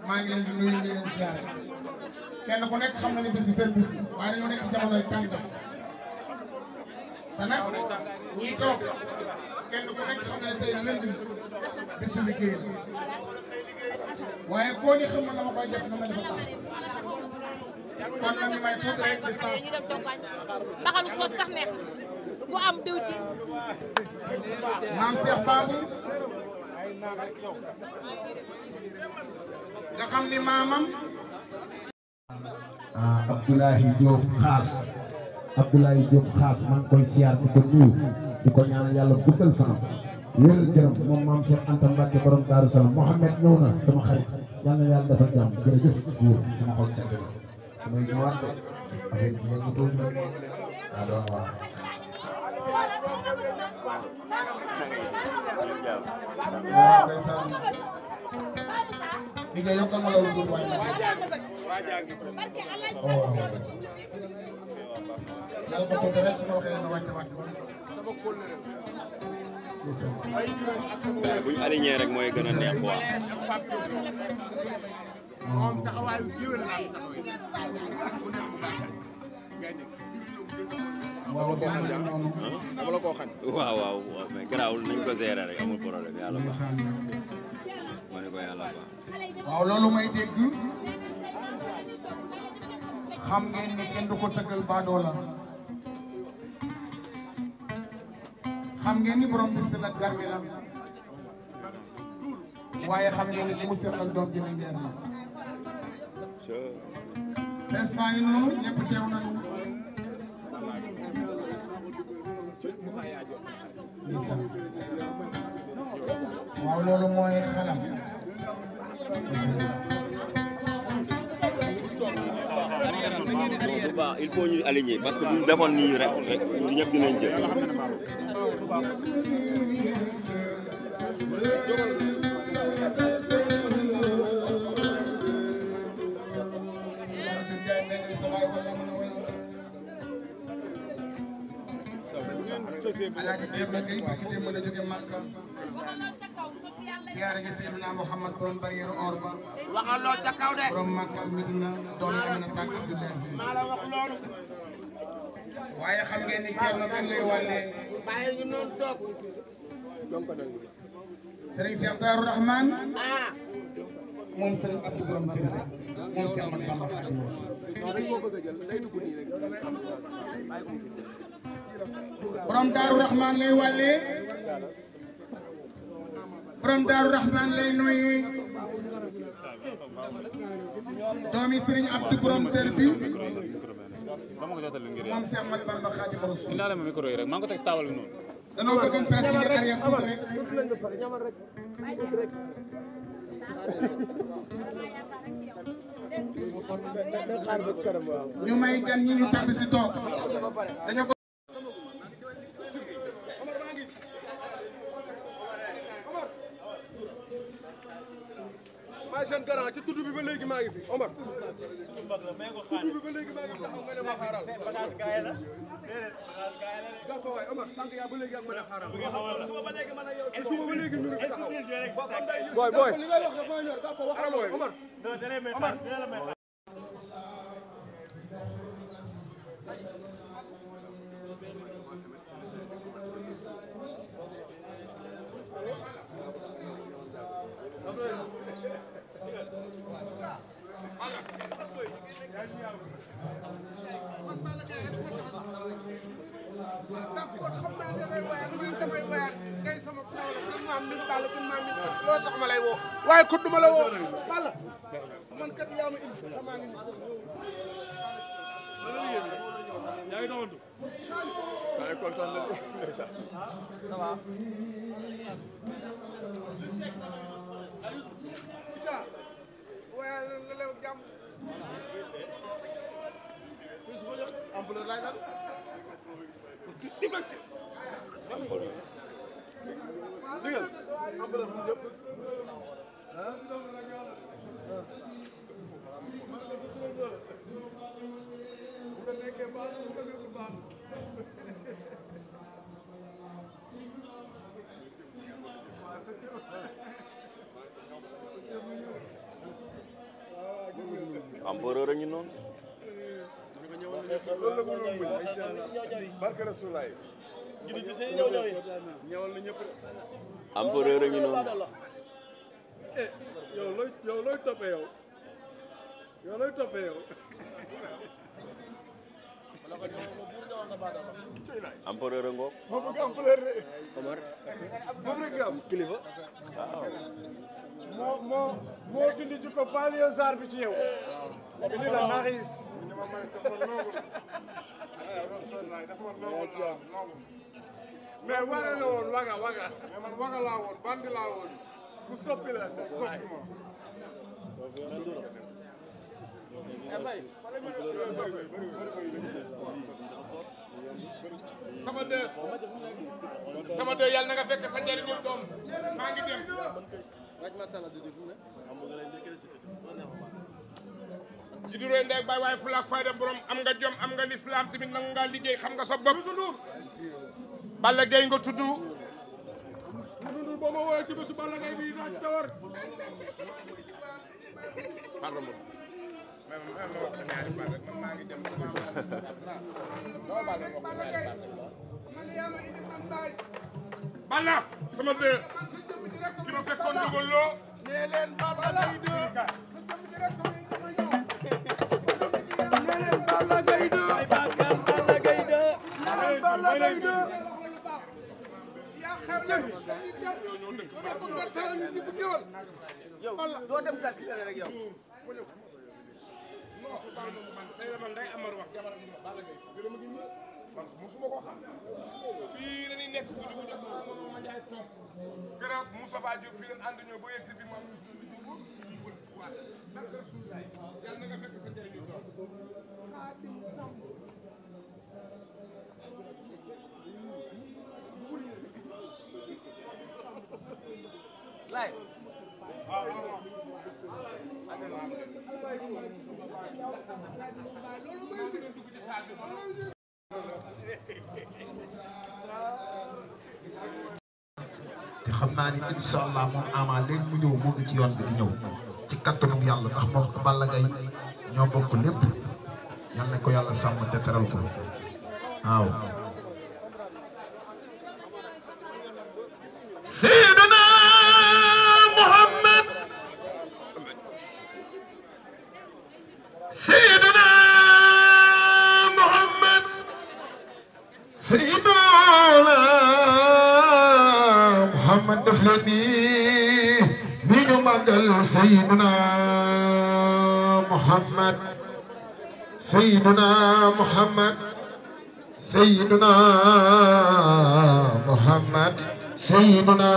maa ngi leen di nuyu di leen siyaare kenn ku nekk xam na ne bis bi seen bis la waaye dañoo nekk ci jamonoy tàngaay te nag ñii toog kenn ku nekk xam na ne tey lënd bisu liggéey la waaye koo ni xam na dama koy def na ma dafa tax kon nag ñu may tuuti rek distance. mbaxalu soos sax neex bu am diw ci. maam Cheikh Babou nga xam ni maamam. Abdoulaye Diop xaas Abdoulaye Diop xaas maa ngi koy siyaar di ko nuyu di ko ñaanal yàlla guddal fanam wéeral cëram moom maam Cheikh Anta Mbacke borom Daaru Salaam Mohamed ñëw na sama xarit yal na yàlla defal jàmm jërëjëf góor sama xol sedd na damay ñëwaat de affaire bi yëngu doon waaw waaw. di nga yokkal ma loolu tuuti waaye nag yàlla ko tuuti rek su ma waxee na wàcc wàcc bu ñu aligné rek mooy gën a neex quoi. waaw dama la noonu. dama la koo xañ. waaw waaw mais garaawul nañ ko gérer rek amul problème yàlla baax ma ne ko yàlla baax. waaw loolu may dégg xam ngeen ni kenn du ko tëggal baadoola xam ngeen ni borom bis bi nag garmi la waaye xam ngeen ni li mu seqal doom ji mi ngeer la presse baa ngi noonu ñëpp teew nañu waaw loolu mooy xalam il faut ñu aligner parce que bu ñu defoon nii rek ñëpp dinañ jël. Alaaji Demba Gueye barki démb la jóge Makka siyaare gi Seydina Muhammad borom barrière or ba waxal lool ca kaw de. borom Makka Medina doon Amina tànk Abdoulaye maa la wax loolu. waaye xam ngeen ni kenn kan lay wàllee bàyyi ñu noonu toog. Serigne Cheikh Darou Rahman ah. moom Serigne Abdou borom Dër moom Cheikh Ahmadou Bamba Khadimu Rasul borom Darou Rahman lay wàllee borom Darou Rahman lay noyyee doomi Serigne Abdou borom Dër bi moom Cheikh Ahmadou Bamba Khadimu Rasul danoo bëggoon presse bi nga arrière tuuti rek ñu may gan ñi ñu tàbbi si toog dañoo ko maa seen garant ci tudd bi ba léegi maa ngi fi Omar tudd bi ba léegi maa ngi fi taxaw nga ne ma xaaral gàpp waay Omar sant yaa ba léegi ak ma ne xaaral suba ba léegi ñu ngi fi taxaw booy booy li ngay wax dafa ñor gàpp waxal Omar d'accord xam naa damay wayaat lu damay wayaat ngay sama nawla di maam mi Balla di maam mi loo tax ma lay woo waaye ku duma la woo Balla man kat yaa ma indi xamaa ngi yaa ngi doxantu saa kontaan na ça va ita wayal nga lew jàmm ampleur lay dal diggante digal ampleur fu jëm empereur a ngi noonu. loolu la ko doon muñ barke Rasulaay gidi gisee ñëwal na ñëpp empereur a ngi noonu. yow looy toppee yow looy toppee yow empereur a ngoog. moo bëgg empereur de Omar moom rek nga am kilifa waaw. moo dindi ci ko banlieusard bi ci yow indi la naxis mais waga la woon waga mais man waga laa woon bandi laa woon ku soppi la soppi ma sama de yàlla na nga fekk sa njëriñu doom maa ngi dem si durée ndeg bay waaye fulaak fayda borom am nga jom am nga lislaam tamit nangu nga liggéey xam nga sa bopp Balla Gaye nga tudd Ndour boo ma woowee ci bésu Balla Gaye bi naa ci sawar pardon mo même ma wax ñaari baat rek man maa ngi dem Balla sama de ki ma fekkoon dugal loo nee leen Balla Gaye de Balla Gaye de Balla Gaye de Balla Gaye de yaa xam yow doo dem gas rek yow man tey man day amar wax jabar gi Balla Gaye gërëm gi man musuma ko xam fii la ñuy nekk guddi guddi ma jaay toog keroog Moussa Ba Diop fii leen ànd ñoo ba yegg si fi moom yàlla na nga fekk sa njëriñu toog lay te xam naa ni incha allah moom Ama léegi mu ñëw moo ngi ci yoon bi di ñëw ci kattanum yàlla ndax moom Balla Gaye ñoo bokk lépp yal na ko yàlla sàmm te teral ko waaw. Seydina Muhammad Seydina Muhammad Seydina Muhammad def leen ni ñu màggal Seydina Muhammad Seydina Muhammad Seydina Muhammad Seydina